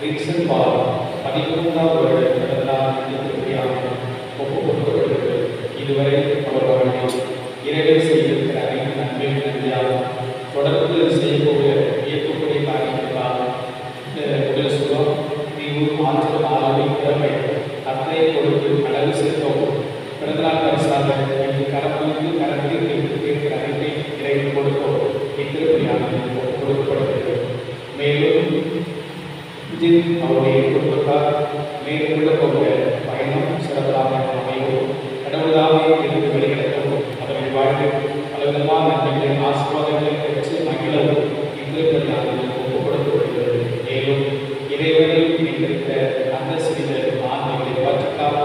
Vincent பால் 13வது வருட கடந்தார் ஒப்புக்கொடுக்கப்படுகிறது. இதுவரை அவர் வாழ்வில் இறைவன் செய்திருக்கிற அனைத்து நன்மையும் நன்மையாகும். தொடர்ந்து செய்யக்கூடிய இயக்கக்கூடிய காரியங்களால் உடல் சுகம், தீவு, ஆற்றல், ஆரோக்கிய, திறமை அத்தனை கொடுத்து அழகு சேர்க்கவும் பிறந்தநாள் பரிசாக என்று கரப்பிற்கு கரத்தில் கேட்கிற அனைத்தை இறைவன் கொடுக்கவும் இத்திருப்பதியானது கொடுக்கப்படுகிறது. மேலும் அவருடைய குடும்பத்தார் மேற்கொள்ள போகிற பயணம் சிறப்பாக அமையவும் கடவுளாக இருந்து வெளியிடவும் அவர்கள் வாழ்வில் பலவிதமான நன்மைகளை ஆசீர்வாதங்களை பெற்று மகிழவும் இத்திருப்பதியானது ஒப்புக்கொடுக்கப்படுகிறது. மேலும் இறைவனில் இணைந்திருக்கிற அந்த சிறிய ஆண்மைகளை பாற்றுக்கால்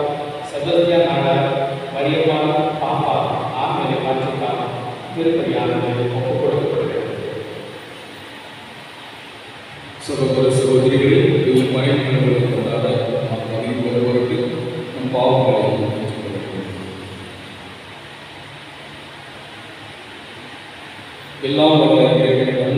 செபஸ்தியா நாடார் மரியம்மாள் பாப்பா ஆண்மையை பாற்றுக்கால் திருப்பதியானது ஒப்புக்கொடுக்கப்படுகிறது. சகோதர சகோதரிகளே, இது பயணங்களுக்கு கொண்டாட நாம் வருவதற்கு நம் பாவங்களை எல்லாம் வல்ல இறைவனிடம்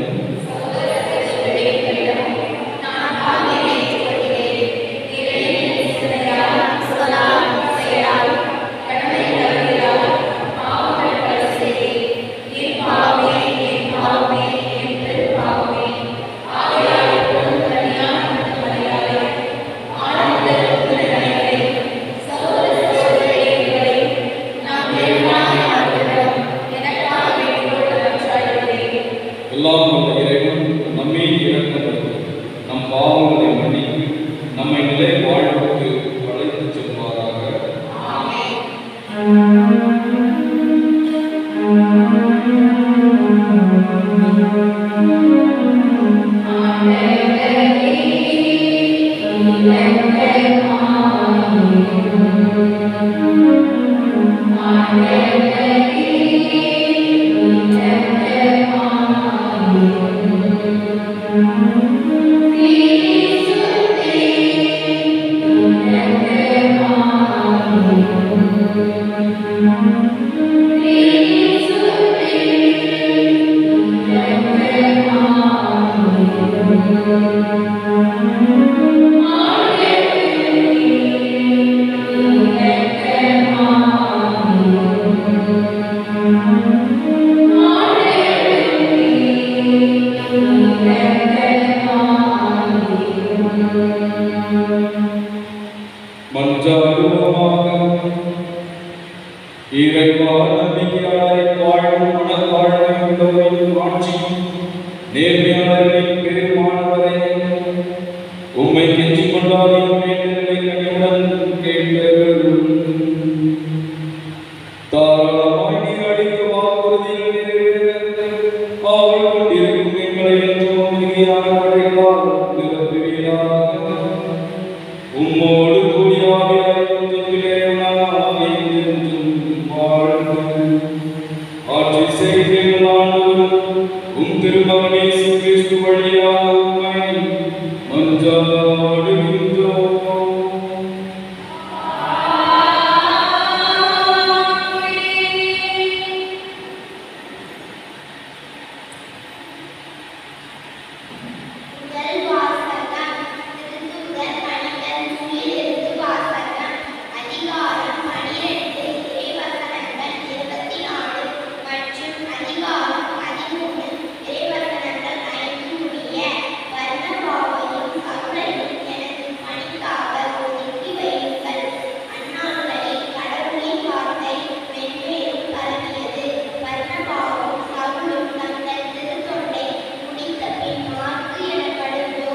மார்க்கு எனப்படும்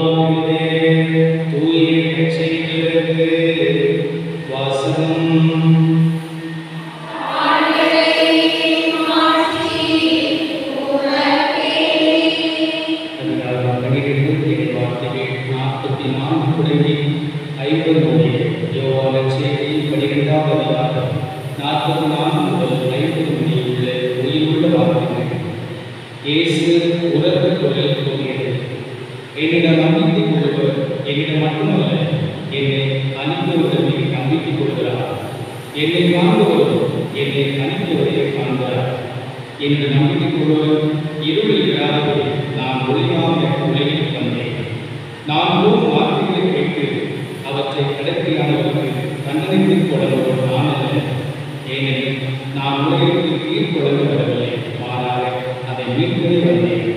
போதுமானதே. தூய செய்திகளுக்கு வாசகம். என்னிடம் நம்பிக்கை கொள்வர் என்னிடம் மட்டுமல்ல, என்னை அனுப்புவதை நம்பிக்கை கொள்கிறார். என்னை காண்பவர் என்னை அனுப்புவதை காண்கிறார். என்று நம்பிக்கை கொள்வர் இருளில் இராதபடி நான் ஒளியாக உலகில் வந்தேன். நான் கூறும் வார்த்தைகளை கேட்டு அவற்றை கடத்தியானவருக்கு தண்டனைக்கு கொள்ளும் நான் அல்ல. ஏனெனில் நான் உலகிற்கு தீர்ப்பு வழங்க வரவில்லை, மாறாக அதை மீட்பதே வந்தேன்.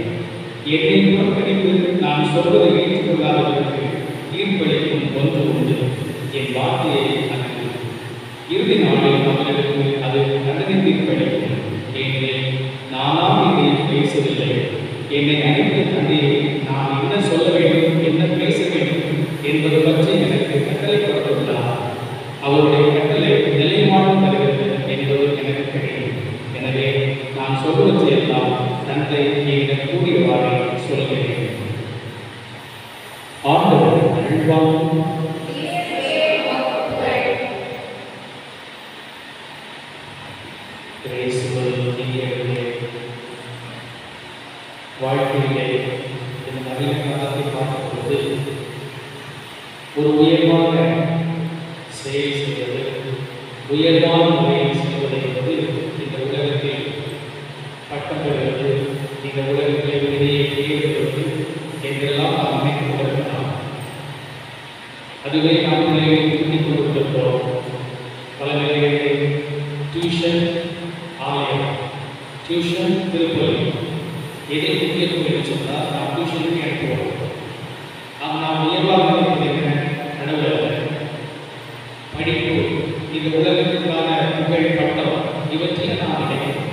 என்னை புறக்கணித்து நான் சொல்வதை ஏற்றுக்கொள்ளாதவருக்கு தீர்ப்பளிக்கும் ஒன்று உண்டு. என் வார்த்தையை அனுப்பி இறுதி நாளில் அவர்களுக்கு அது தண்டனை தீர்ப்பளிக்கும். ஏனெனில் நானாக இதை பேசவில்லை, என்னை அழைத்த தந்தையை நான் என்ன சொல்ல வேண்டும், என்ன பேச வேண்டும் என்பது பற்றி எனக்கு கட்டளைப்படுத்துள்ளார். அவருடைய கட்டளை நிலைமாறு தருகிறது என்பது எனக்கு தெரியும். எனவே நான் சொல்வதை எல்லாம் தந்தை என்னிடம் கூறியவாறு சொல்கிறேன். ஆண்டவர் அருள்வாக்கு. வாழ்க்கையிலே இந்த நவீன காலத்தை பார்க்கும்போது ஒரு உயர்வான செயல் செய்வது, உயர்வான முறையில் செய்வது என்பது இந்த உலகத்தில் பட்டம் பெறுவது, இந்த உலகத்தில் வெளியே தேடுவது என்றெல்லாம் நாம் நினைத்துக் கொண்டிருக்கலாம். அதுவே நாம் நிலையை புரிந்து கொண்டிருக்கிறோம். பல நிலைகளில் டியூஷன் ஆலயம், டியூஷன் திருப்பலி, எதை முக்கியத்துவம் என்று சொன்னால் நாம் டியூஷனுக்கு அனுப்புவோம். நாம் இயல்பாக கடவுள் படிப்பு, இந்த உலகத்திற்கான புகழ் பட்டம் இவற்றை நாம் நினைக்கிறோம்.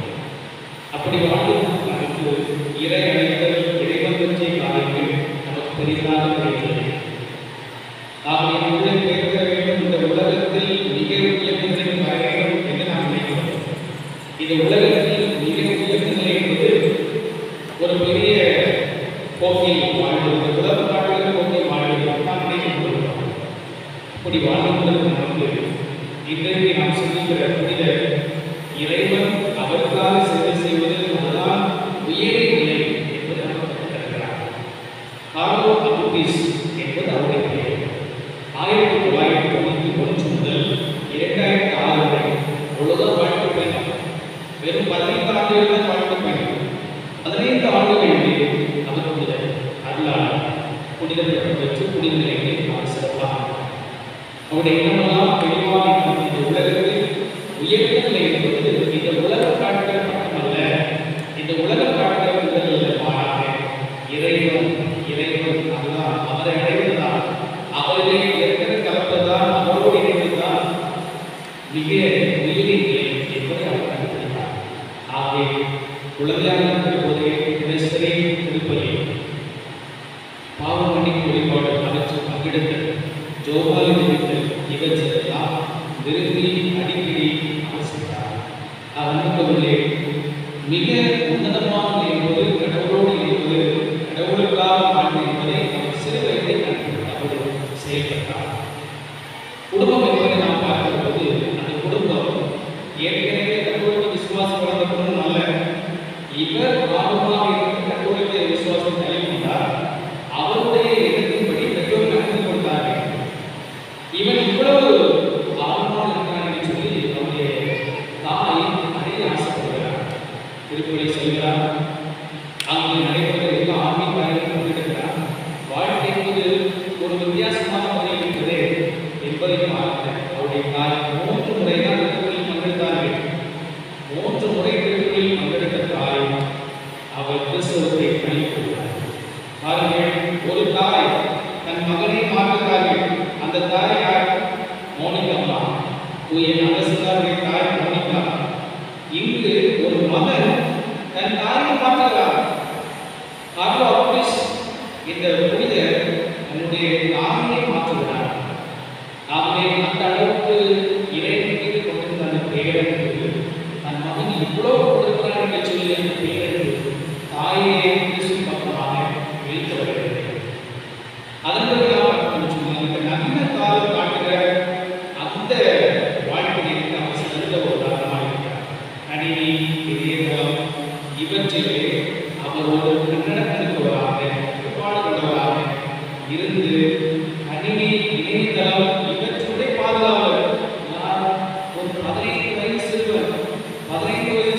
அப்படி வாழ்ந்து நமக்கு இறை அழைத்தல், இறைவன் பற்றிய காரியங்கள் நமக்கு பெரிதாக கிடைக்கிறது. நாம் இந்த பேச வேண்டும், இந்த உலகத்தில் மிக உயர்ந்த வர வேண்டும் என்று நாம் நினைக்கிறோம். இந்த உலகத்தில் மிக உயர்ந்த நிலை என்பது ஒரு பெரிய போக்கில் வாழ்வது, உலக வாழ்கிற போக்கில் வாழ்வது நாம் நினைத்துக் கொள்கிறோம். அப்படி வாழ்வதற்கு நமக்கு இன்றைக்கு நாம் சொல்லுகிற புனித இறைவன் அவருக்காக சேவை செய்வது அதுதான் உயரிய நிலை என்பது நமக்கு கற்றுக்கிறார். கார்லோ அபுடிஸ் என்பது அவருடைய பெயர். 1991 முதல் 2006 வரை அவ்வளவுதான் வாழ்க்கை பயணம். வெறும் 15 ஆண்டுகள் தான் வாழ்க்கை பயணம். 15 ஆண்டுகளிலே அவர் புனித அருளாளர், புனித பெற்று புனித நிலையை நாம் சிறப்பாக அவருடைய எண்ணமெல்லாம் தெளிவாக இந்த உலகத்தில் உயர்ந்த நிலை என்பது இந்த உலக காட்டுகள் மட்டுமல்ல, இந்த உலக காட்டுகள் மாறாக இறைவன் அதுதான், அவரை அடைவதுதான், அவரை ஏற்கனவே கலப்பதுதான், அவரோடு இணைவதுதான் மிக உயிரின் நிலை என்பதை அவர் கண்டுபிடித்தார். ஆகவே குழந்தையாக இருக்கும்போதே தினசரி திருப்பலி, பாவ மன்னிப்பு வழிபாடு, அவற்றை பங்கெடுத்தல், ஜோபாலி நிறுத்தல், இவற்றெல்லாம் விரும்பி அடிக்கடி அவசியம். அன்பர்களே, மிக உன்னதமான என்பது கடவுளோடு என்பது, கடவுளுக்காக வாழ்வு என்பதை அவர் சிறு வயதை அவர் செயல்பட்டார். குடும்பம் என்பதை நாம் பார்க்கும்போது அந்த குடும்பம் ஏற்கனவே கடவுளுக்கு விசுவாசம் வளர்ந்தவர்களும் அல்ல, இவர் ஆர்வமாக இருந்த கடவுளுக்கு விசுவாசம் தலைவந்தார். அவருடைய எண்ணத்தின்படி பெற்றோர் நடந்து கொண்டார்கள். இவன் இவ்வளவு ஆர்வமாக இருக்கிறார் என்று சொல்லி அவருடைய தாய் நிறைய ஆசைப்படுகிறார். திருப்பலி செல்கிறார், அங்கே நடைபெற்ற எல்லா ஆன்மீக காரியங்களும் பங்கெடுக்கிறார். வாழ்க்கை என்பது ஒரு வித்தியாசமான முறை இருக்கிறது என்பதை பார்த்து அவருடைய தாய் 3 முறை தான் திருப்பலியில் பங்கெடுத்தார்கள். 3 முறை திருப்பலியில் பங்கெடுத்த தாய் அவர் கிறிஸ்தவத்தை கணிக்கிறார். பாருங்கள், ஒரு தாய் தன் மகனை மாற்றுகிறார்கள். அந்த தாய் யார்? மோனிகா. தூய நகசுதாருடைய தாய் மோனிகா. இங்கு ஒரு மகன் தன் தாயை மாற்றுகிறார். கார்லோ அபுடிஸ் இந்த புனித அதன் பிறகு நாம் பார்த்தோம்னா இந்த நவீன காலம் காட்டுகிற அந்த வாழ்க்கையை அவர் சிறந்த ஒரு உதாரணமாக இருக்கிறார். கணினி, இணையதளம் இவற்றிலே அவர் ஒரு கன்னடத்திற்குவராக ஈடுபாடு கொண்டவராக இருந்து கணினி, இணையதளம் இவற்றுடைய பாதுகாவலர். ஒரு 15 வயது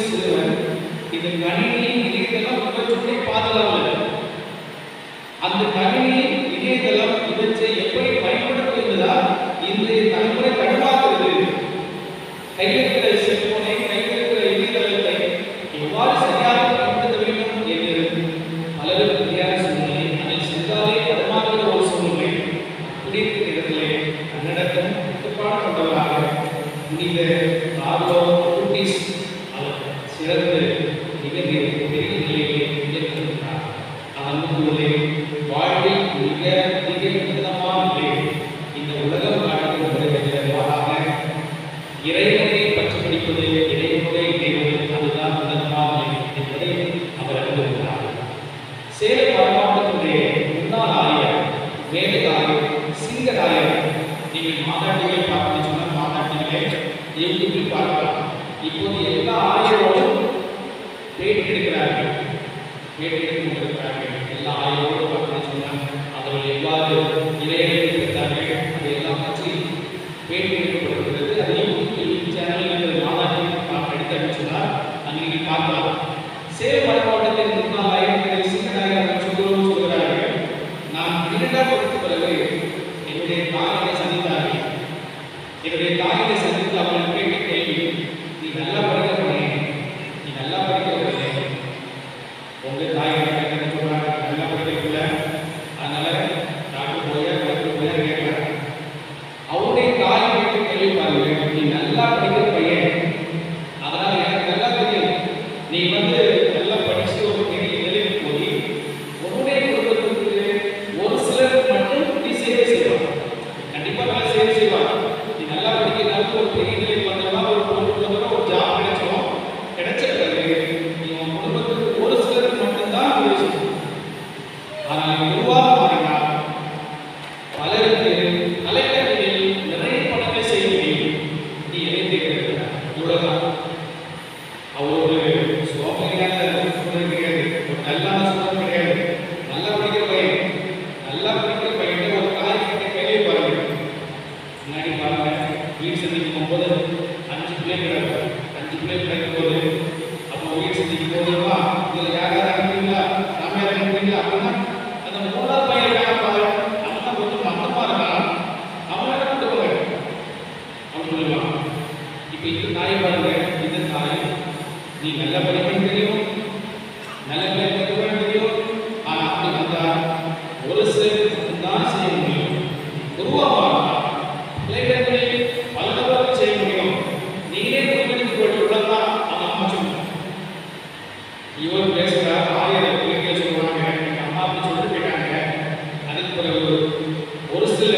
சிறுவன் இந்த கணினி, இணையதளம் இவற்றுடைய பாதுகாவலர். அந்த கணினி, இணையதளம் இவற்றை எப்படி பயன்படுத்துவது என்பதால் இன்றைய தலைமுறை கடுமாக்குகிறது. கையில் இருக்கிற செல்போனை, கையில் இருக்கிற இணையதளத்தை எவ்வாறு சரியாக பயன்படுத்த வேண்டும் என்று பலருக்கு தெரியாத சூழ்நிலை, அதில் சென்றாலே தடுமாறுகிற ஒரு சூழ்நிலை. அப்படி இருக்கிற இடத்திலே கன்னடத்தின் கட்டுப்பாடு கொண்டவராக புனித கார்லோ அகுஸ்டிஸ் அவர் சிறந்து மிக பெரிய நிலையிலே உயர்ந்திருக்கிறார். அன்புக்குள்ளே வாழ்வில் மிக விதமான நிலையில் இந்த உலகம் காட்டுகிற மாறாக இறைவனை பற்றி படிப்பது, இறைவனுடைய இணைவது, அதுதான் உலகமாக என்பதை அவர் அறிந்திருக்கிறார். சேலம் மாவட்டத்துடைய முன்னாள் ஆயர் வேலையாயர் சிங்கராயர், நீங்கள் மாதாட்டிகளை பார்க்கணும்னு சொன்னால் மாதாட்டிகளை யூடியூபில் பார்க்கலாம். இப்போது எல்லா ஆயரோடும் பேட்டி எடுக்கிறார்கள், பேட்டி எடுத்து கொண்டிருக்கிறார்கள். எல்லா ஆயரோடும் பார்க்கணும்னு சொன்னால் அவர்கள் எவ்வாறு இறைவனை பெற்றார்கள் அதையெல்லாம் பற்றி பேட்டி எடுக்கப்படுகிறது. அதை யூடியூப் சேனலில் மாதாட்டில் எடுத்து சொன்னால் அங்கே நீங்கள் பார்க்கலாம். சேலம் மாவட்டத்தின் முன்னாள் ஆயர் சிங்கராயர் சொல்கிறார்கள், நான் 12ஆம் வகுப்பு பிறகு என்னுடைய தாயை சந்தித்தார்கள். என்னுடைய தாயை சந்தித்து அவர்கள் கேட்ட கேள்வி, நீ நல்லா படிக்கிறவனே, நீ நல்லா படிக்கிறவனே. உங்கள் தாயை என்ன சொல்றாங்க, நல்லா படிக்கிறதில்ல, அதனால டாக்டர் போயா டாக்டர் போயா கேட்கலாம். அவருடைய தாயை கேட்ட கேள்வி பாருங்க, நீ நல்லா படிக்கிற பையன், அதனால எனக்கு நல்லா தெரியும், நீ நல்லா படிச்சு ஒரு பெரிய நிலைக்கு போய் உன்னுடைய குடும்பத்துக்கு ஒரு சிலருக்கு மட்டும் நீ சேவை செய்வான். கண்டிப்பா நல்லா சேவை செய்வான். நீ நல்லா படிக்கிறதுனால ஒரு பெரிய நிலைக்கு வந்தவா, ஒரு பொருள் ஒரு ஜாப் கிடைச்சோம், கிடைச்ச பிறகு நீ உன் குடும்பத்துக்கு ஒரு சிலருக்கு மட்டும்தான் உதவி செய்யணும். ஆனால் நிர்வாகம் மாறினால் பலருக்கு தலைக்கல்வியில் நிறைய பணத்தை செய்ய முடியும். நீ எதை தேர்ந்தெடுக்கிறார்? இவ்வளவுதான். அவர் ஒரு சோதனையான சூழல் கிடையாது, ஒரு நல்லான சூழல் கிடையாது. நல்லா படிக்கிற பையன், நல்லா படிக்கிற பையன் ஒரு காய்கறி கையிலே பாருங்க. முன்னாடி பாருங்க, வீடு சந்திக்கும் போது 5 பிள்ளைகள், 5 பிள்ளைகள் கிடைக்கும் போது அப்போ வீடு சந்திக்கும் போதுமா இதில் யாராவது அனுப்புறீங்களா, நாம யாரும் அனுப்புறீங்களா அப்படின்னா அந்த 3ஆவது பையன் இருக்காங்க, அவன் கொஞ்சம் மந்தமா இருக்கான், அவனை கூட்டு போங்க அப்படின்னு சொல்லுவான். இப்போ இந்த தாயை பாருங்க, இந்த தாய் நீ நல்ல படிக்கணும் தெரியும், நல்ல படிக்கணும் தெரியும், ஆனால் அப்படி வந்தால் ஒரு சிலர் தான் செய்ய முடியும். உருவாக பிள்ளைகளில் பலவர்கள் செய்ய முடியும். நீங்களே குடும்பத்துக்கு போயிட்டு உள்ளதான் அவங்க அம்மா சொல்லுவாங்க. இவர் பேசுகிறார், ஆயிரம் பிள்ளைகள் சொல்லுவாங்க, எங்கள் அம்மா அப்படி சொல்லிட்டு போயிட்டாங்க. அதுக்கு பிறகு ஒரு சில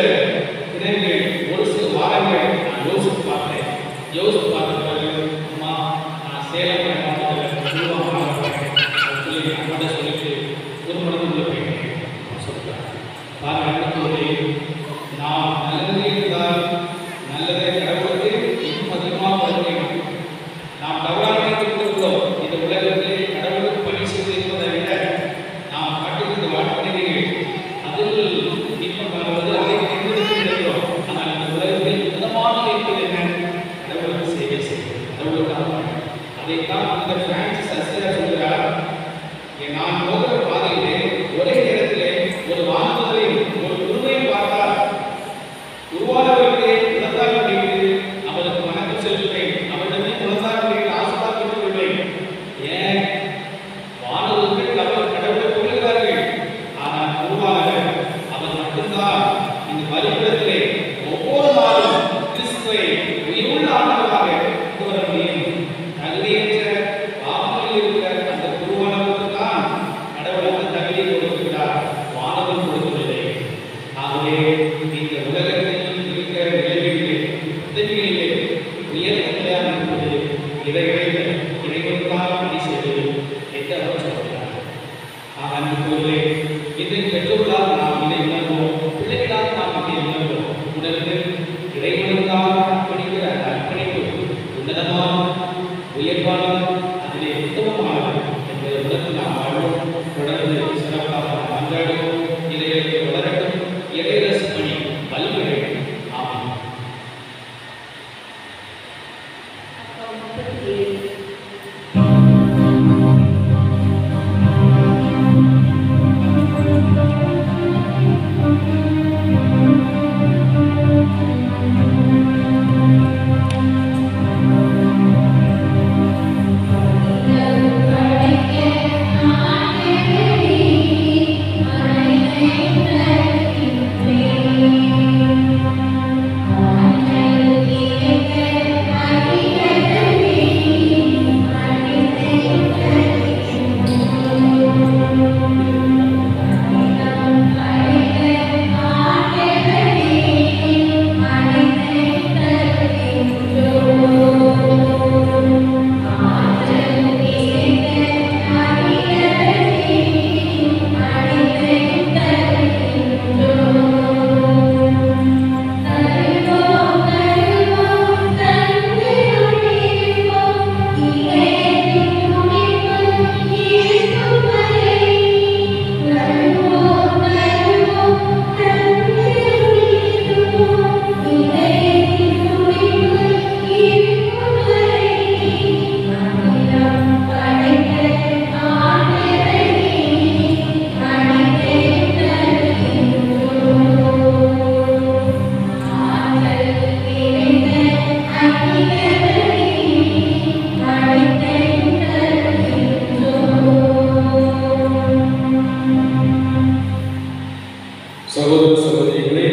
தினங்கள், ஒரு சில வாரங்கள் நான் யோசித்து பார்த்தேன். யோசித்து பார்த்த பிறகு அம்மா நான் சேலம் சொல்லி அம்மாட்ட சொல்லிட்டு ஒரு மனதுக்குள்ள போயிட்டேன் சொல்கிறார். பாருங்கள், நாம் நல்லதே இருந்தால் நல்லதை கடவுளுக்கு இன்னும் அதிகமாக வருகிறோம். நாம் தவறாக இருக்கிறோம். இந்த உலகத்திலே கடவுளுக்கு பணி செய்து இருப்பதை விட நாம் காட்டுகின்ற வாழ்க்கைகள் அதில் இன்பம் காணுவது, அதை தேர்ந்தெடுக்கிறோம். ஆனால் இந்த உலகத்தில் மிதமாக இருப்பது என்ன? கடவுளுக்கு சேவை செய்வது, கடவுளுக்காக. அதைத்தான் அந்த பிரான்சிஸ் அசியார் சொல்கிறார், நான் போகிற பாதையிலே ஒரே நேரத்திலே ஒரு வானத்தையும் ஒரு குருவையும் பார்த்தால் இறைரச பணி வலிமை வேண்டும். ஆமாம். சகோதர சகோதரிகளே,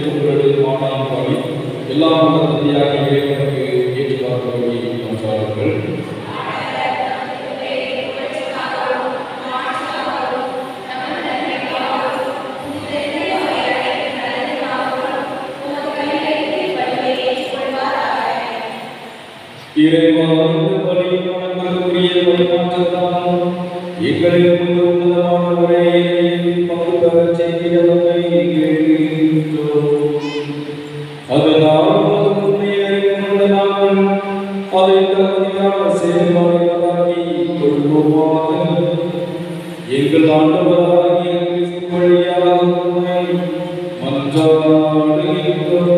உங்களுடைய மாநாடு பாடி எல்லா மதத்தியாக இறைவனுக்கு ஏற்றுவார்கள் என்றார்கள். இறைவா, இந்த பலியின் வணக்கத்துக்குரிய வழிமாற்றத்தால் எங்களை உன்னதமானவரே பங்கு பெறச் செய்கிறவரை கேட்கின்றோம். அதனால் உமது உண்மையை அறிந்துகொண்ட நாங்கள் அதை தகுதியான செயல்பாடுகளாக்கி கொள்வோமாக. எங்கள் ஆண்டவராகிய கிறிஸ்து வழியாக உம்மை மன்றாடுகின்றோம்.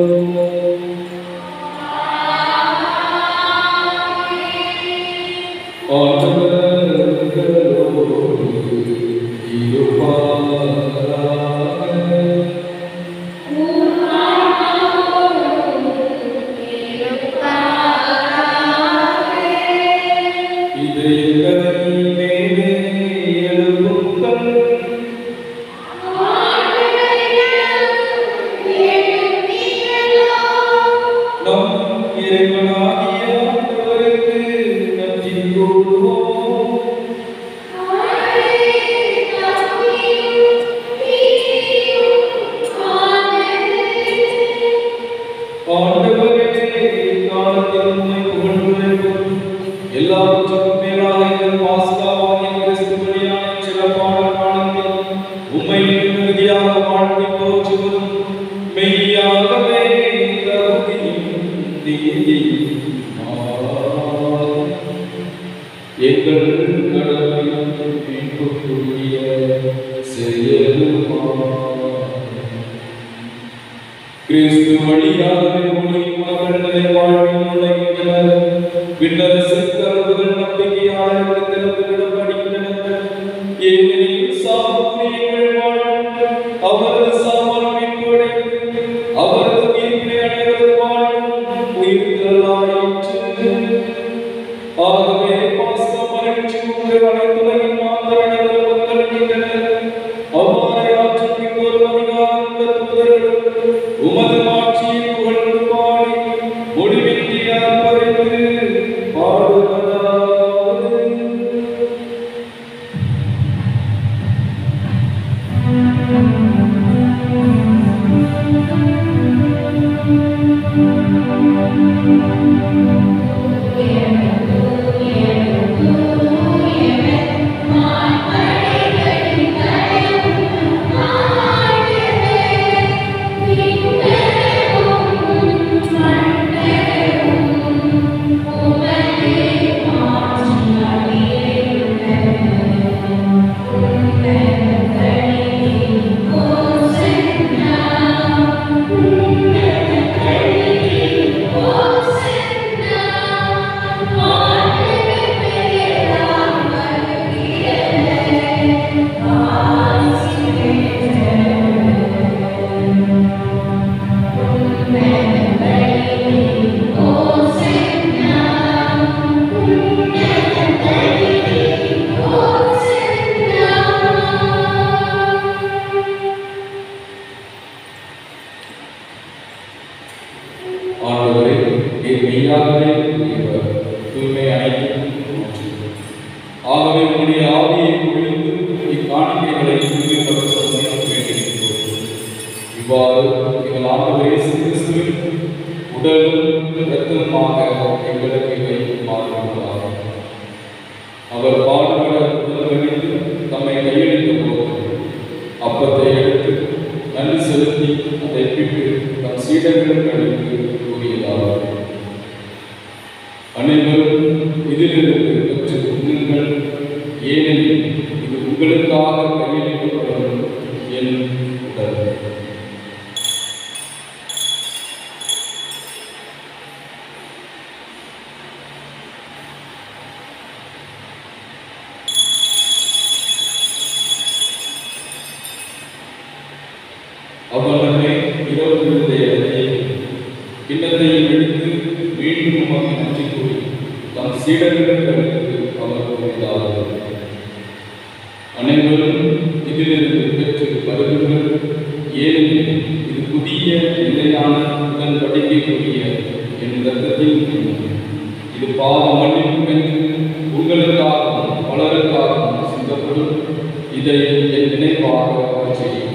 எல்லாவற்றுக்கும் மேலாக எங்கள் பாஸ்காவாகிய கிறிஸ்து வழியான சிறப்பான காலத்தில் உம்மை நிம்மதியாக வாழ்த்தி போற்றுவதும் மெய்யாகவே தகுதியும் நீதியுமாம். எங்கள் கடமையும் மீட்புக்குரிய செயலுமாம். கிறிஸ்து வழியாகவே உம்முடைய மக்கள் வாழ்வில் நுழைகின்றனர். விண்ணரசின் கதவுகள் நம்பிக்கையாளர்கள் திறந்து விடப்படுகின்றன. ஏனெனில் சாவுக்குரியவர்கள் வாழ்வு அவரது சாவால் மீட்படைந்து அவரது உயிர்ப்பினை அடைவது வாழ்வும் உயிர்த்தலாயிற்று. ஆகவே பாஸ்கா மகிழ்ச்சி உங்கள் அனைத்துலகின் மாந்தரங்கள் கொந்தளிக்கின்றனர். அவ்வாறு ஆற்றல் ஒரு அதிகாரம் தூதர்கள் உமது மாட்சியை புகழ்ந்து பாடி முடிவின்றி ஆர்ப்பரித்து பாடுவதாவது. ஆண்டவரே, நீர் மெய்யாகவே தூயவர், தூய்மை அனைத்தும் மாற்றி. ஆகவே உம்முடைய ஆவியை பொழிந்து இக்காணிக்கைகளை தூய்மைப்படுத்த வேண்டியிருக்கிறோம். இவ்வாறு எங்கள் ஆண்டவர் இயேசு கிறிஸ்துவின் உடலும் இரத்தமாக எங்களுக்கு இவை மாறுகிறார். அவர் பாடுபட உணர்வழித்து தம்மை கையெழுத்த போது அப்பத்தை எடுத்து நன்றி செலுத்தி அதை பிட்டு தம் சீடர்களுக்கு அளித்து கூறியதார், அனைவரும் இதிலிருந்து பெற்று உண்ணுங்கள், ஏனெனில் இது உங்களுக்காக கையெழுத்தப்படும் என் உடல். அவ்வளவே இரவு கிண்ணத்தையும் எடுத்து மீண்டும் உமக்கு நன்றி கூறி தம் சீடர்களுக்கு அளித்து அவர் கூறினார், அனைவரும் இதிலிருந்து பெற்று பருகுங்கள், ஏனெனில் இது புதிய நிலையான உடன்படிக்கைக்குரிய என் இரத்தத்தின் கிண்ணம். இது பாவ மன்னிப்பு என்று உங்களுக்காகவும் பலருக்காகவும் சிந்தப்படும். இதை என் நினைவாக செய்யுங்கள்.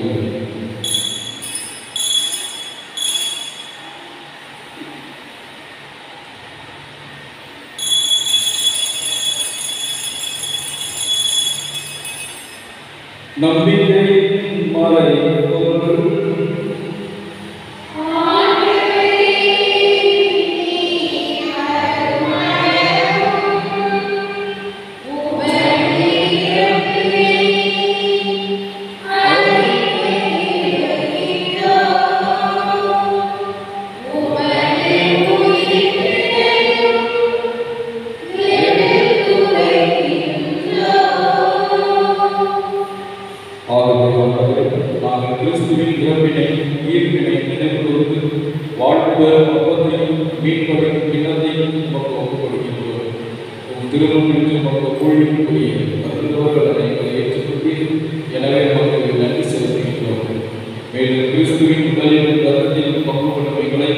நம்பிக்கை மறைபொருள் நாங்கள் கிறிஸ்துவின் இறப்பினை உயிர்ப்பினை நினைவுகூர்ந்து வாழ்வு அப்பத்தையும் மீட்படையும் கிண்ணத்தையும் உமக்கு ஒப்புக் கொடுக்கின்றோம். உம் திருமணத்திற்கு உமக்கு ஊழியக்கூடிய மருந்தவர்கள் அனைவரை ஏற்றுக்கொண்டீர். எனவே உமக்கு நன்றி செலுத்துகின்றோம். மேலும் கிறிஸ்துவின் உடலின் இரத்தத்தில் பங்கு கொள்ளும் எங்களை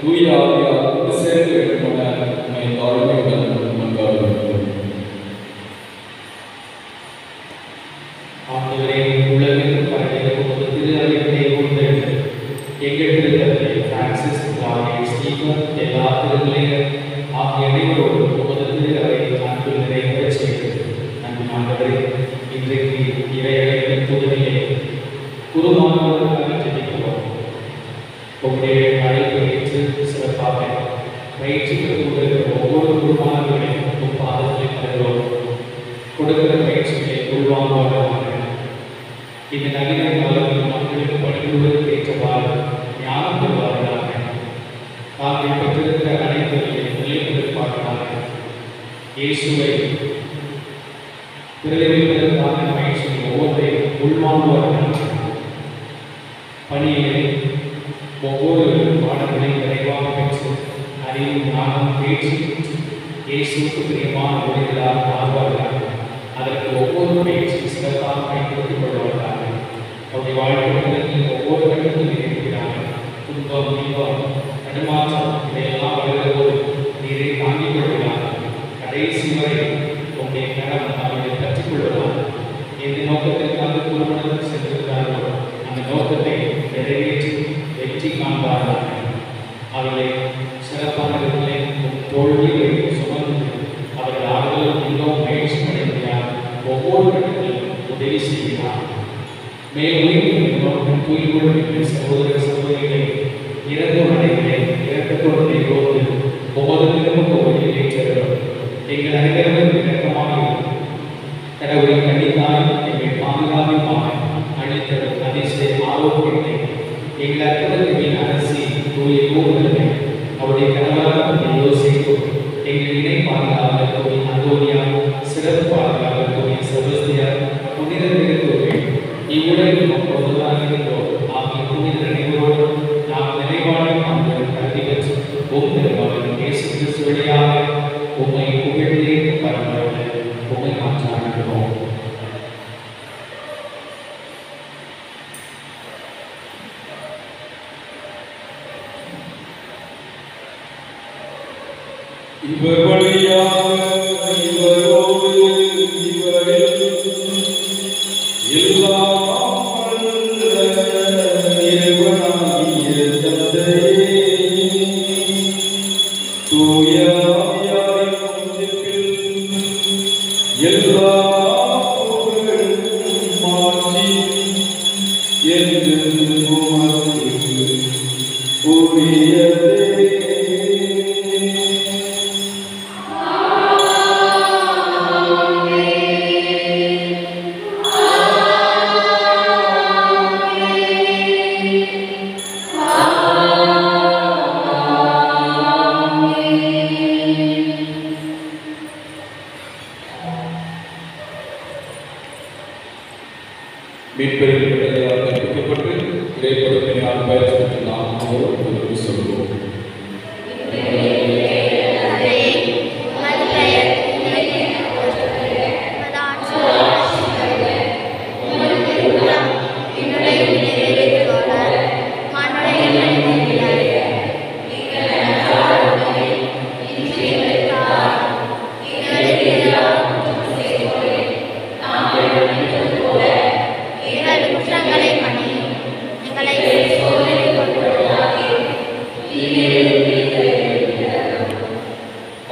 தூய ஆவியார் கொண்டு சேர்க்க வேண்டுமென உம்மை தாழ்மையுடன் மன்றாடுகின்றோம். ஆண்டவரே, உலகிற்கு பரவியிருக்கும் ஒரு திரு அறிவினை கொண்டு எங்கள் திருத்தந்தை பிரான்சிஸ், ஸ்டீபன், எல்லா திருநிலைகள் ஆகிய அனைவரோடும் உமது திரு அறை அன்பில் நிறைவேற செய்கிறது. அன்பு ஆண்டவரே, இன்றைக்கு இறையழைப்பின் புதுமையை குருமானவர்களுக்காக ஜெபிக்கிறோம். உங்களுடைய அழைப்பை ஏற்று சிறப்பாக பயிற்சி பெற்று கொண்டிருக்கிற ஒவ்வொரு குருமானவர்களையும் பாதத்தில் தருகிறோம். கொடுக்கிற பயிற்சிகளை உள்வாங்குவார்கள். இந்த நவீன காலத்தில் மக்களுக்கு படிப்புவதற்கு ஏற்றவாறு ஞானம் பெறுவார்களாக. தாங்கள் பெற்றிருக்கிற அனைத்தையும் நிலைப்படுத்துவார்களாக. இயேசுவை பிரதிபலிப்பதற்கான பயிற்சியை ஒவ்வொன்றையும் உள்வாங்குவார்களாக. பணியை ஒவ்வொரு பாடங்களையும் விரைவாக பெற்று அறிவு, ஞானம், பேச்சு இயேசுக்கு பிரியமான உரைகளாக மாறுவார்களாக. அதற்கு ஒவ்வொரு பயிற்சியும் சிறப்பாக பயன்படுத்திக் கொள்வார்களாக. அவருடைய வாழ்க்கையில் ஒவ்வொரு கட்டத்திலும் இருக்கிறார்கள். துன்பம், இன்பம், தடுமாற்றம் இதையெல்லாம் வருகிறபோது நீரை தாங்கிக் கொள்கிறார்கள். கடைசி வரை உங்களுடைய கரம் அவர்களை பற்றிக் கொள்வதாக. எந்த நோக்கத்திற்காக குருமணத்தில் சென்றிருக்கிறார்களோ அந்த நோக்கத்தை நிறைவேற்றி வெற்றி காண்பார்கள். அவர்களை சிறப்பானவர்களை தோல்வியை சுமந்து அவர்கள் ஆறுதலும் மிகவும் பயிற்சி அடைந்தார். ஒவ்வொரு கட்டத்திலும் உதவி செய்கிறார். மேலும் தூய்கொள்ளும் சகோதர சகோதரிகளை இறந்து அடைகளை இறக்கத்தோடு போது ஒவ்வொரு திரும்ப ஒளியை ஏற்றவர் எங்கள் அனைவரும் இறக்கமாக கடவுளை கண்டித்தாய் எங்கள் பாதுகாப்பாக அளித்தவர் அதிசய ஆரோக்கியத்தை எங்கள் அற்புதத்தின் அரசி தூய கூறுகளை அவருடைய கணவராக யோசிப்பு எங்கள் இணை பாதுகாவலர் தூய் அந்தோனியா, சிறப்பு பாதுகாவலர் தூய் செபஸ்தியார், புனித திருத்தூர்கள் இவ்வுலகில் பொதுவாக இருந்தோர் ஆகிய புனித நினைவோடு நாம் நினைவான பங்குகள் கல்வி பெற்று திருமகன் இயேசு கிறிஸ்து வழியாக உம்மை புகழ்ந்தே பரவாயில்லை உம்மை மாற்றாடுகிறோம். இவர் வழியாக இவரோடு இவரில் எல்லாம் வல்ல இறைவனாகிய தந்தையே, தூய ஆவியாரின் ஒன்றிப்பில் எல்லா புகழும் மாட்சியும் என்றென்றும் உமக்கு உரியதே. மீட்பெரும் பிள்ளைகளால் கற்பிக்கப்பட்டு இறைப்படத்தினால் பயிற்சி பெற்று நாம் அவர்களுக்கு சொல்வோம்.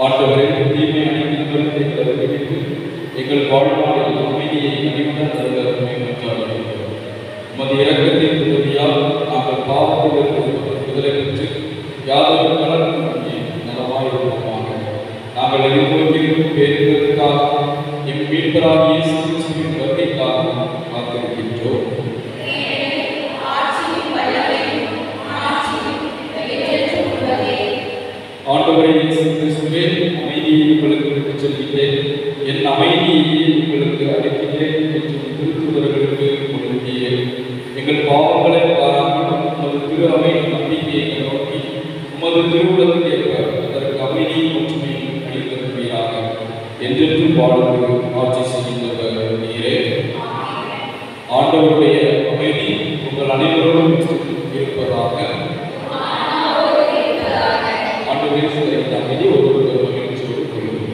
ஆண்டவரே, தீமை அனைத்திலிருந்து எங்களை விடுவித்து எங்கள் வாழ்நாளில் அமைதியை கனிவுடன் தருவதற்கு மன்றாடுகிறோம். உமது இரக்கத்தின் உதவியால் நாங்கள் பாவத்திலிருந்து விடுதலை பெற்று யாதொரு கலக்கமின்றி நலமாயிருப்போமாக. நாங்கள் எதிர்நோக்கியிருக்கும் பேரின்பத்திற்காக எம் மீட்பராகிய இயேசு கிறிஸ்துவின் வருகைக்காக காத்திருக்கின்றோம். ஆண்டவரே இயேசு கிறிஸ்துவே, அமைதியை உங்களுக்கு விட்டுச் செல்கிறேன், என் அமைதியை உங்களுக்கு அளிக்கிறேன் என்று திருத்தூதர்களுக்கு கொடுத்தீரே. எங்கள் பாவங்களை பாராமல் உமது திரு அவையின் நம்பிக்கையை நோக்கி உமது திருவுளத்துக்கு ஏற்ப அதற்கு அமைதியும் ஒற்றுமையும் அளித்திருப்பீராக. என்றென்றும் வாழ்ந்து ஆட்சி செய்கின்றவர் நீரே. ஆண்டவருடைய அமைதி உங்கள் அனைவரோடும் இருப்பதாக. அமைதி ஒருவருக்கு மகிழ்ச்சியோடு கொள்கிறோம்.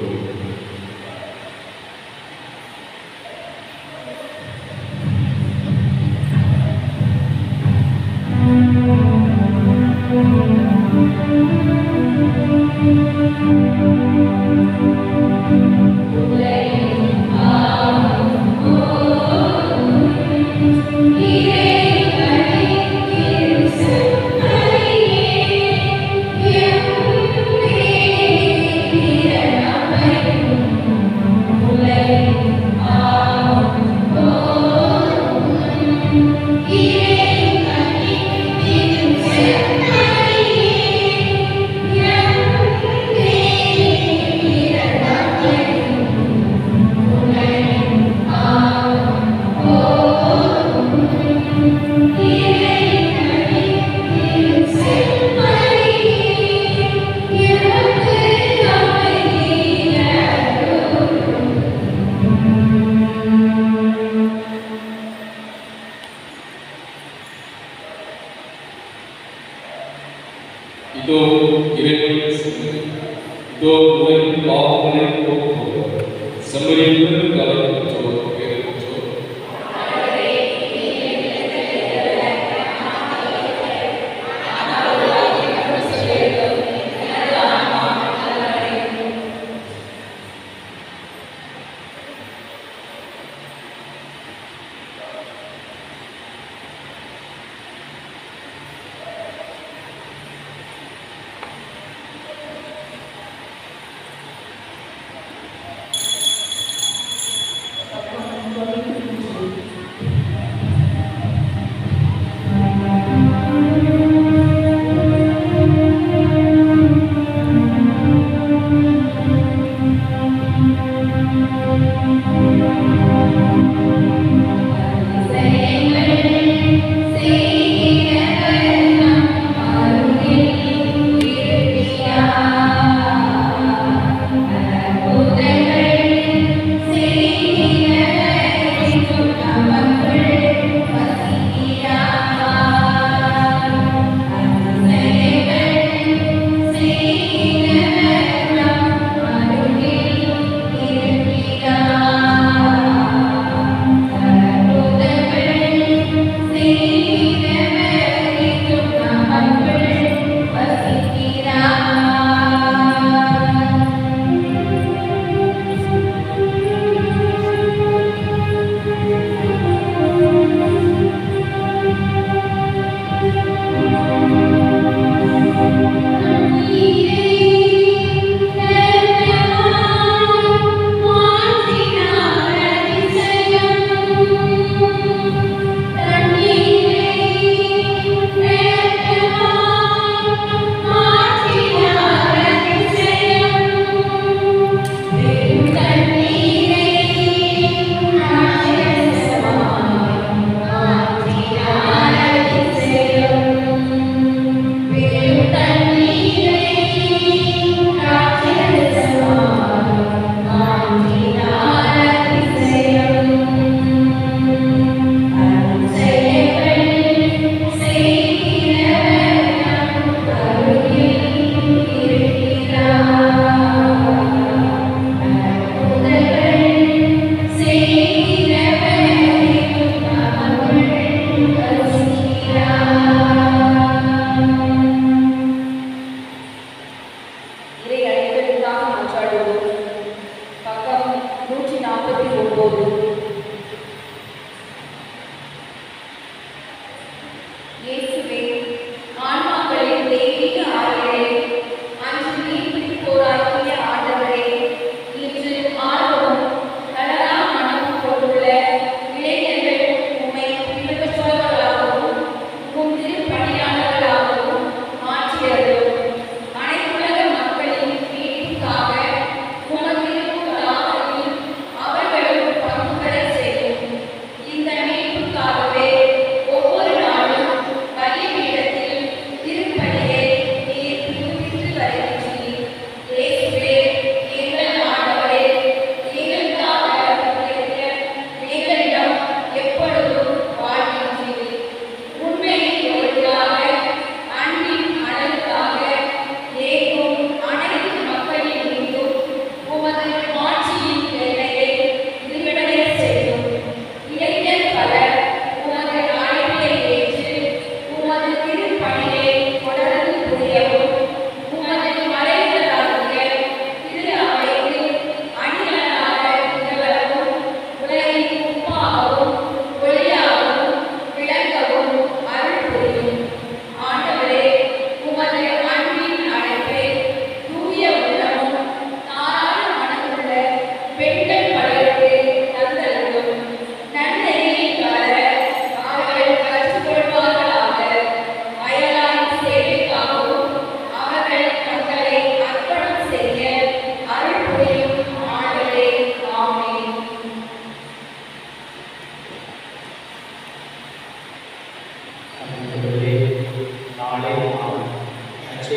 இதோ இறைவனின் செம்மறி, இதோ உலகின் பாவங்களை போக்குபவர், செம்மறியிலிருந்து கலை பெற்றோர், பேர் பெற்றோர்.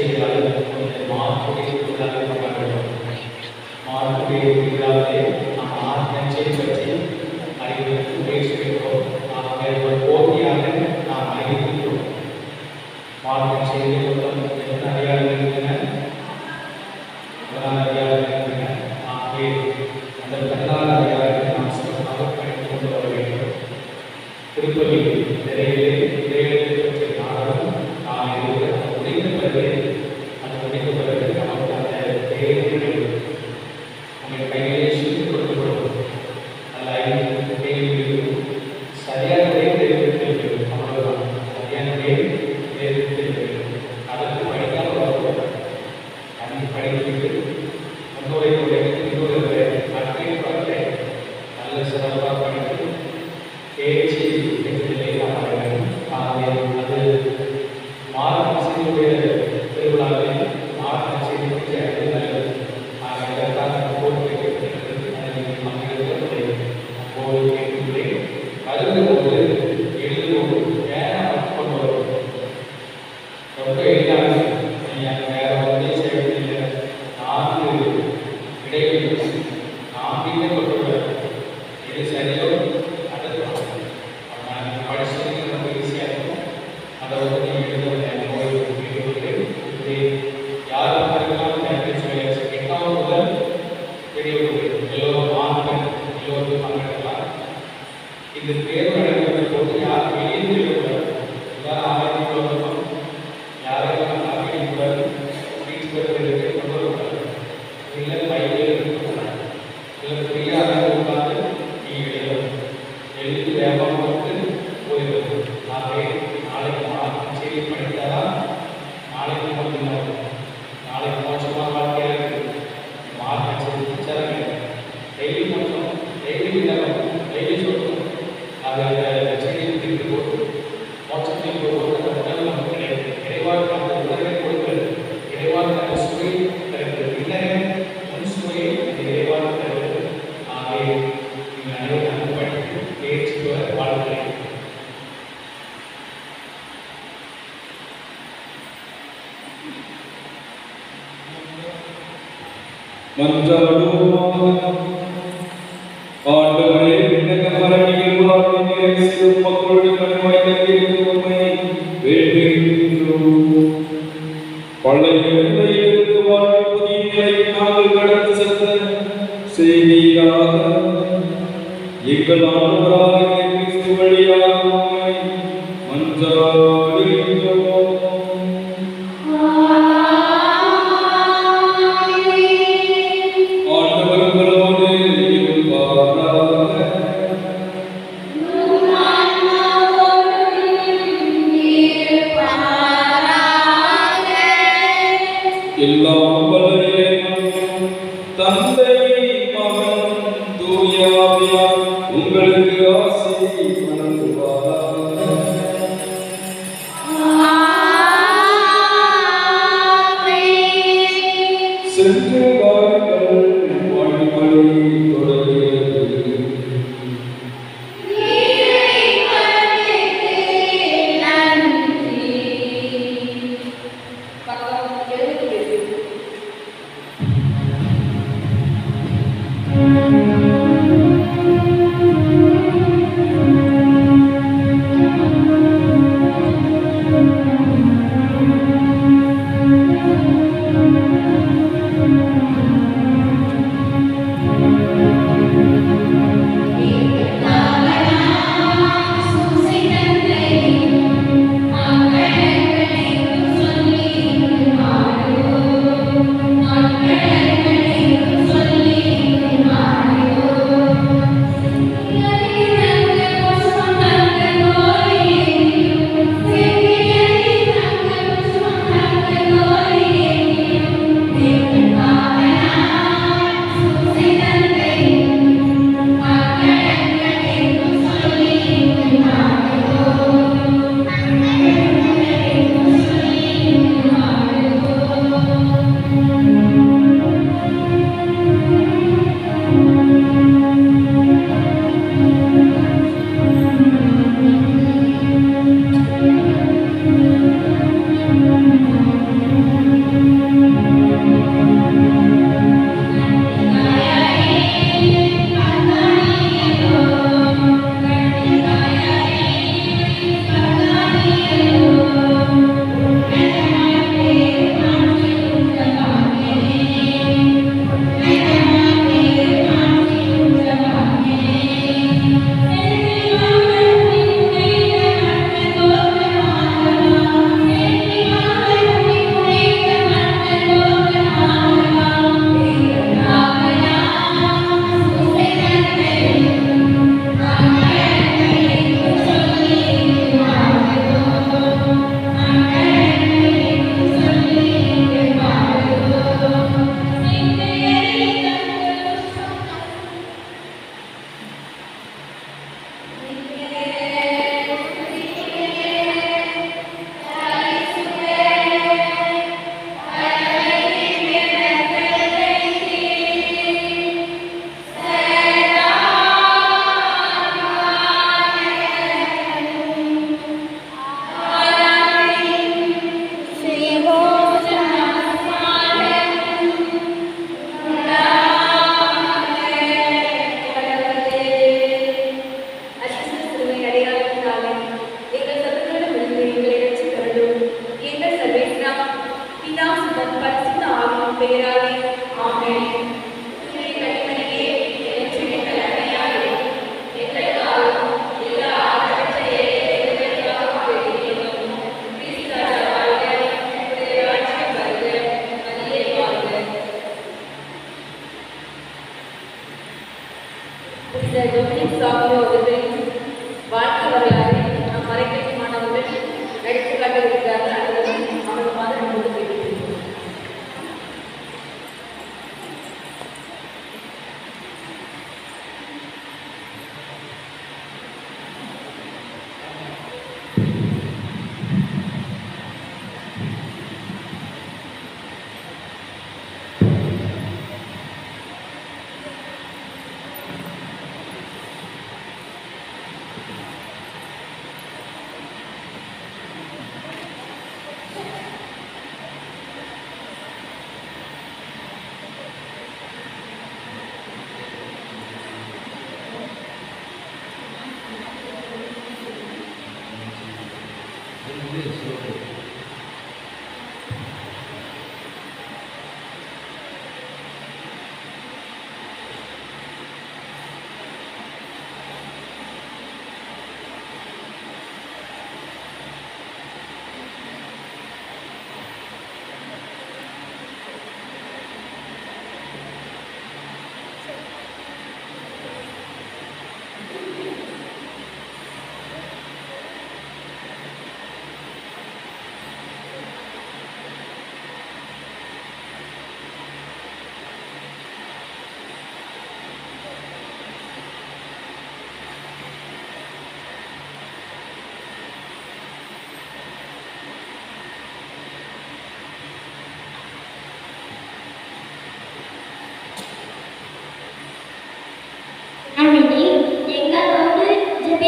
செய்தாலும் இந்த மார்க்குடைய விழாவை கொண்டாடுகிறோம். மார்க்குடைய விழாவிலே நாம் நற்செய்தி பற்றி அறிவித்து பேசுகிறோம். ஆகவே ஒரு போட்டியாக நாம் அறிவிக்கிறோம். மார்க் செய்தி மொத்தம் எத்தனை அதிகாரங்கள் இருக்கின்றன? 16 அதிகாரங்கள் இருக்கின்றன. ஆகவே அந்த 16 அதிகாரத்தை நாம் சிறப்பாக படித்துக் கொண்டு வர வேண்டும். திருப்பதி நிறையிலே இறைவனை பற்றிய நாடகம் நாம் இருக்கிற முடிந்த பிறகு நமக்கு அந்த தேவைகள் உங்கள் கையிலே சுற்றிக் கொடுக்கப்படும். அல்ல தேவைகள் சரியான தேர்ந்தெடுக்க அவ்வளவுதான். சரியான தேர்ந்தெடுக்க அதற்கு படிக்காமல் வரக்கூடாது. அதை படித்துவிட்டு முன்னோரையுடைய அட்டையை நல்ல சிறப்பாக படித்து தேர்ச்சி அது மார்க்சினுடைய திருவிழாவில் மார்க்சின் பற்றி அறிந்து நல்லது. இதற்காக போட்டி வைக்கப்பட்டிருக்கிறது. அதை மக்களுக்கு போய் கேட்கின்றேன். அருந்தபோது எழுதும்போது நேரம் கொண்டு வரும். ரொம்ப எளிதாக நீங்கள் வேற ஒன்றே செய்வதில்லை. 4 இடைவெளி 4 கொண்டு இது சரியோ அடுத்து படிச்சு ரொம்ப ஈஸியாக இருக்கும். அதை வந்து யாரும் அறிவிக்கலாம் சொல்லியாச்சு. 8ஆவது முதல் பெரியவர்கள் எல்லோரும் ஆண்கள் எல்லோருக்கும் பங்கெடுக்கலாம். இந்த தேர்வு நடைபெற்ற போது யாரும் வெளியே தெரியக்கூடாது. எல்லாரும் ஆராய்ச்சி வரணும். யாரையும் அறிவிக்கூடாது. வீட்டு பெறுவதற்கு கொண்டு வரக்கூடாது. இல்லை பையிலே இருக்கக்கூடாது. இல்லை ஃப்ரீயாக உட்காந்து நீங்கள் எழுதி வேகமாக வந்து போயிடுவது. ஆகவே நாளைக்கு செய்தி படித்தாதான் நாளைக்கு மட்டும் நாளைக்கு மோசமாக வாழ்க்கையாக இருக்குது. மார்க் செய்தி டெய்லி மட்டும் டெய்லி டெய்லி சொல்லணும். அதை செய்தி முடித்து போட்டு மோசத்தில் போட்டு அந்த உணவு நமக்கு கிடையாது. இறைவாக்கு அந்த உணவை கொடுக்கிறது. இறைவாக்கு அந்த சுவை தருகிறது. இல்லையே முன் சுவையை அந்த இறைவாக்கு தருகிறது. ஆகவே நீங்கள் அனைவரும் படித்து தேர்ச்சி பெற வாழ்கிறேன். ஆண்டவரே, விண்ணக மரணிகள் வாழ்வின் சிறு மக்களுடைய மனமாய் தங்கியிருக்கும் வேண்டுகின்றோம். பழைய நிலையிலிருந்து வாழ்வின் புதிய நிலையை நாங்கள் கடந்து செல்ல செய்வீராக. எங்கள் ஆண்டவராகிய கிறிஸ்து வழியாக உம்மை மன்றாடுகின்றோம். எல்லாம் வல்ல தந்தை மகன் தூய ஆவியார் உங்களுக்கு ஆசி வழங்குவாராக. சென்று வாருங்கள், வாழ்வழி தொடர்கிறது.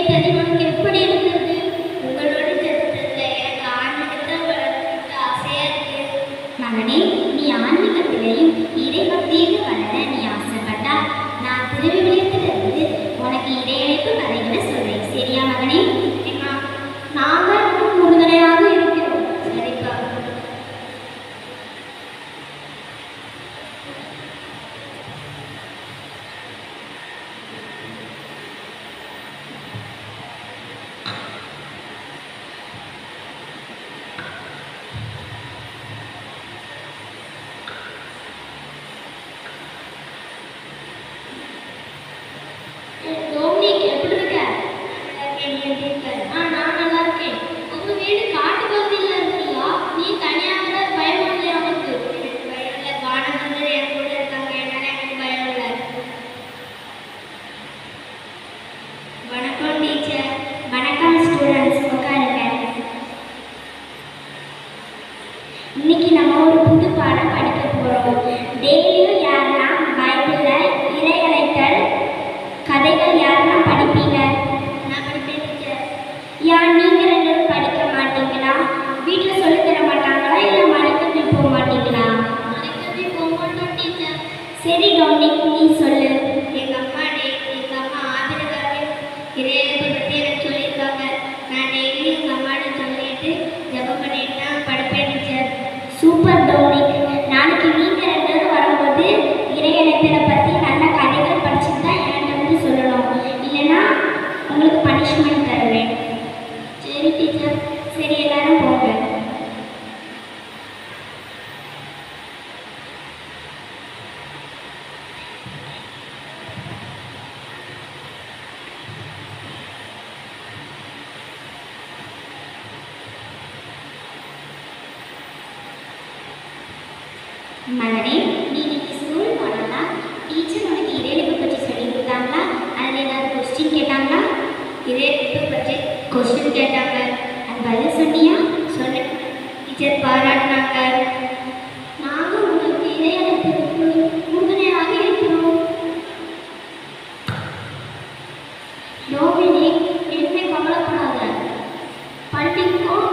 கேட்டது உனக்கு எப்படி இருந்தது? உங்களோட தெரிஞ்சதுல எனக்கு ஆன்மீகத்தை வளர்க்க ஆசையா இருக்கு. மகனே, நீ ஆன்மீகத்திலையும் இறை பக்தியிலும் வளர நீ ஆசைப்பட்டா நான் திருவிவிலியத்திலிருந்து உனக்கு இறையழைப்பு கதைகளை சொல்றேன். சரியா மகனே? நாங்கள் உறுதுணையாக இருக்கிறோம். சரிப்பா. டோமினிக் எப்படி இருக்க? நான் நல்லா இருக்கேன். உங்க வீடு காட்டு பகுதியில் இருக்கியா? நீ தனியாக பயம் இல்லை? அவனுக்கு எனக்கு பயம் இல்லை. வானவர்கள் என் கூட இருக்காங்க. என்னால எனக்கு பயம் இல்லை. வணக்கம் டீச்சர். வணக்கம் ஸ்டூடெண்ட்ஸ். உட்காருங்க. இன்னைக்கு நம்ம ஒரு புது பாடம் படிக்க போறோம். டெய்லியும் யாருன்னா பைபிள்ல இறையழைத்தல் கதைகள் யாருன்னா படிப்பீங்க? நான் படிப்பேன் டீச்சர். ஏன் நீங்க ரெண்டு பேரும் படிக்க மாட்டீங்களா? வீட்டில் சொல்லி தர மாட்டாங்களா? இல்லை மலைக்கல்வி போக மாட்டீங்களா? மலைக்கல்வி போக மாட்டோம் டீச்சர். சரி டோமினிக், நீ சொல்லு. எங்க அம்மா ஆபிரகாமே இறையழைப்பை பற்றி எனக்கு சொல்லியிருக்காங்க. நான் டெய்லி எங்கள் அம்மாட்ட சொல்லிட்டு ஜெபம் பண்ணிட்டு தான் படிப்பேன் டீச்சர். Super Dominic. நாளைக்கு நீங்க ரெண்டு பேரும் வரும்போது இறையழைப்பை பற்றி நல்ல கதைகள் படிச்சுட்டு தான் என்கிட்ட வந்து சொல்லணும். இல்லைன்னா உங்களுக்கு பனிஷ்மெண்ட் தருவேன். சரி டீச்சர். சரி, எல்லாரும் போங்க. மகனே, நீ இன்னைக்கு ஸ்கூல் போனா டீச்சர் உனக்கு இறையழைப்பை பற்றி சொல்லி கொடுத்தாங்களா? அதில் ஏதாவது கொஸ்டின் கேட்டாங்களா? இறையழைப்பை பற்றி கொஸ்டின் கேட்டாங்க. அது பதில் சொன்னியா? சொன்னேன் டீச்சர். பாராட்டினாங்க. நாங்கள் உங்களுக்கு இறையழைப்புக்கு உறுதுணையாக இருக்கிறோம். டோமினிக், எதுவுமே கவலைப்படாத. பள்ளிக்கும்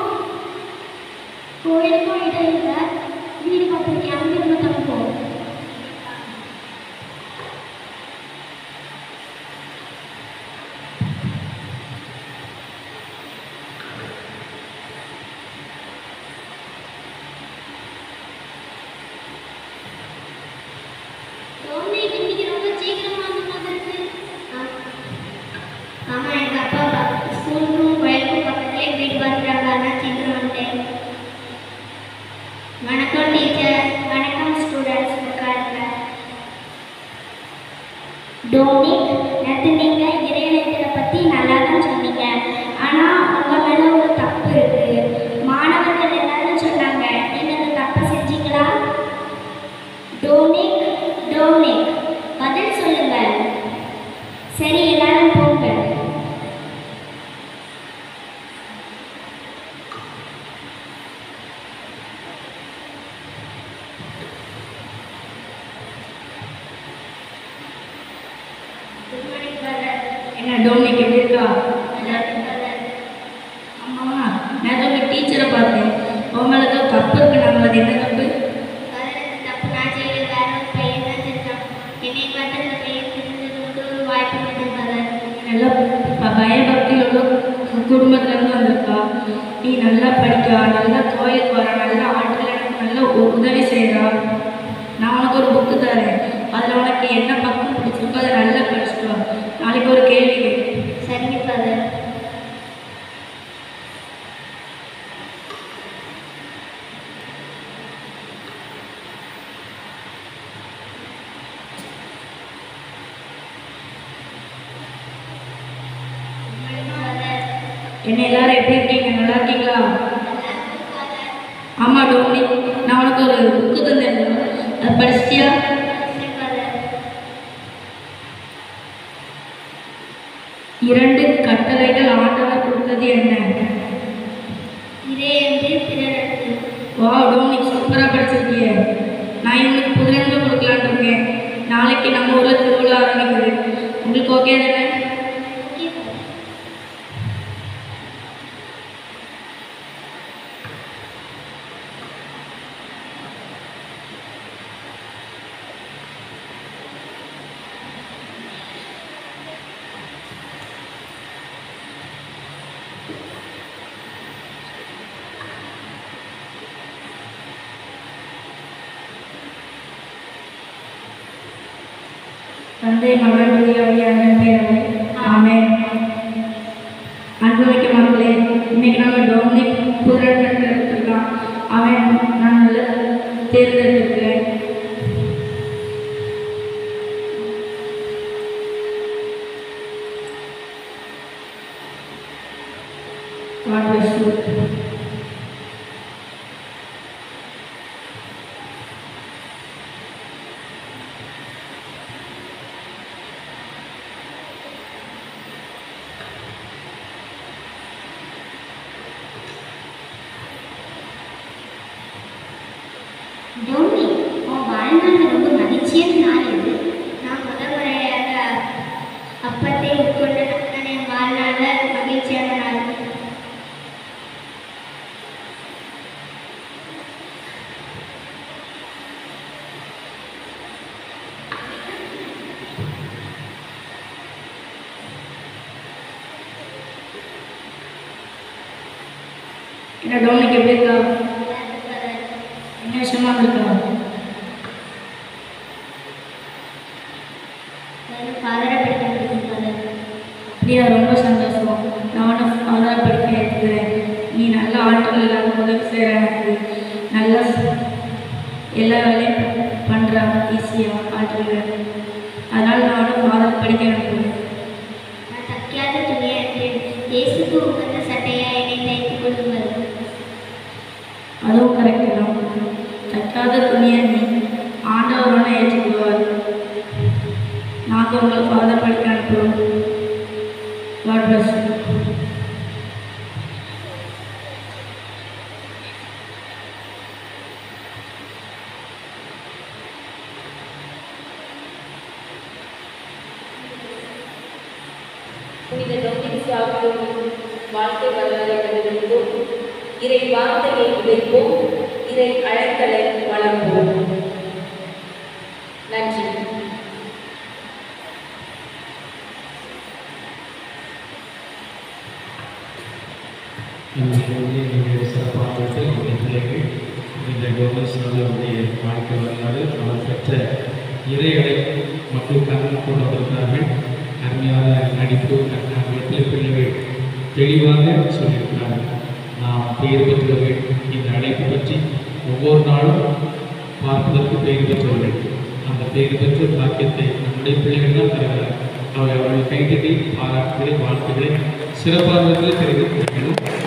கோயிலுக்கும் இடையில வீடு பார்த்துருக்கேன். அங்கிருந்து தப்போம். டோமினிக், இன்னைக்கு ரொம்ப சீக்கிரமா வந்து இருக்கு. ஆமா, எங்க அப்பா ஸ்கூலுக்கும் கோயிலுக்கும் பக்கத்துலேயே வீடு பார்த்துட்டாங்க. அதான் சீக்கிரம் வந்துட்டேன். வணக்கம் டீச்சர். வணக்கம் ஸ்டூடெண்ட்ஸ். உட்காருங்க. டோமினிக், நேற்று நீங்கள் இறையழைப்பை பற்றி நல்லா தான் சொன்னீங்க. ஆனால் உங்கள் மேலே ஒரு தப்பு இருக்கு. மாணவர்கள் எல்லாரும் சொன்னாங்க. நீங்கள் அந்த தப்பை செஞ்சீங்களா? டோமினிக், பதில் சொல்லுங்க. சரி, எல்லாரும் போங்க. என்ன டோமினிக் எப்படி இருக்கா? அம்மா, நான் உங்கள் டீச்சரை பார்த்தேன். உங்களுக்கு தப்பு இருக்கு. நாங்கள் அது என்ன தப்பு? தப்பு நான் செய்யல. வேற ஒரு பையன் தான் செஞ்சான். என்னை பார்த்து அந்த பையன் தெரிஞ்சது ஒரு வாய்ப்பு கொடுத்துருக்காங்க. நல்லா பயபக்தியோட குடும்பத்துலேருந்து வந்திருக்கா. நீ நல்லா படிக்கா, நல்லா கோயிலுக்கு வர, நல்லா ஆட்கள் எனக்கு நல்லா உதவி செய்கிறா. நான் உனக்கு ஒரு புக்கு தரேன். அதில் உனக்கு என்ன பக்கம் பிடிச்சிருக்கோ அதை நல்லா படிச்சுட்டு வா. நாளைக்கு ஒரு கேள்வி கேட்கு. சரிங்க ஃபாதர். என்ன எல்லாரும் எப்படி இருக்கீங்க? நல்லா இருக்கீங்களா? ஆமாம் டோமினிக், நான் உனக்கு ஒரு புக்கு தந்தேன். அதை படிச்சிட்டியா? இரண்டு கட்டளைகள் ஆண்டவர் கொடுத்தது என்ன? வா டோமினிக், சூப்பராக படிச்சிருக்கிய. நான் இவங்களுக்கு புதுநன்மை கொடுக்கலான்னு இருக்கேன். நாளைக்கு நம்ம ஊரில் திருவிழா ஆரம்பிக்குது. உங்களுக்கு ஓகே தானே? தந்தை மகன் தூயாவியான பேரவை ஆமென். அன்புமிக்க மக்களே, இன்னைக்கு நம்ம டொமினிக் புரட்சி எடுத்துக்கலாம். அவன் நான் நல்ல தேர்ந்தெடுத்திருக்கிறேன். God bless you. டோனி, உன் வாழ்நாள் ரொம்ப மகிழ்ச்சியான நாள் இது. நான் முறையாக அப்பத்தை உட்கொண்ட நான் என் வாழ்நாளில் மகிழ்ச்சியான நாள். என்ன டொமினிக் எப்படி இருக்கா? என்ன விஷயமா இருக்கலாம்? ஃபாதரை படிக்க அப்படியா? ரொம்ப சந்தோஷம். நானும் ஃபாதரை படிக்க எடுத்துக்கிறேன். நீ நல்ல ஆட்கள் எல்லாரும் உதவி செய்கிற, எனக்கு நல்ல எல்லா வேலையும் பண்ணுற ஈஸியாக ஆட்கள். அதனால் நானும் ஃபாதர் படிக்க எடுத்துக்கிறேன். நான் தைக்காத துணியை இயேசுக்கு உகந்த சட்டையா என்னை தைத்து கொடுங்கள். அதுவும் கரெக்டு தான். தைக்காத துணியை நீ ஆண்டவரோட ஏற்றுக்கொள்வார். நாங்கள் உங்களை ஃபாதர் படிக்க அனுப்புகிறோம். God bless you. புனித டொமினிக் சாவியோவின் வாழ்க்கை வரலாறை கண்டுபிடிப்போம். இறை வார்த்தையை விதைப்போம். இறை அழைத்தலை வளர்ப்போம். நன்றி. நீங்கள் சிறப்பாக பிள்ளைகள் இந்த டொமினிக்ஸாவுடைய வாழ்க்கை வரலாறு அவர் பெற்ற இறைகளை மக்களுக்காக கொண்டு வந்திருக்கிறார்கள். அருமையான நடிப்பு பிள்ளைகள் தெளிவாக சொல்லியிருக்கிறார்கள். நாம் பெயர் பெற்றவர்கள் இந்த அழைப்பு பற்றி ஒவ்வொரு நாளும் பார்ப்பதற்கு பெயர் பெற்றவர்கள். அந்த பெயர் பெற்ற பாக்கியத்தை நம்முடைய பிள்ளைகள் தான் தருகிறார்கள். அவர்கள் கைத்தட்டி பாராட்டுகளை வாழ்த்துக்களை சிறப்பாக தெரிவித்து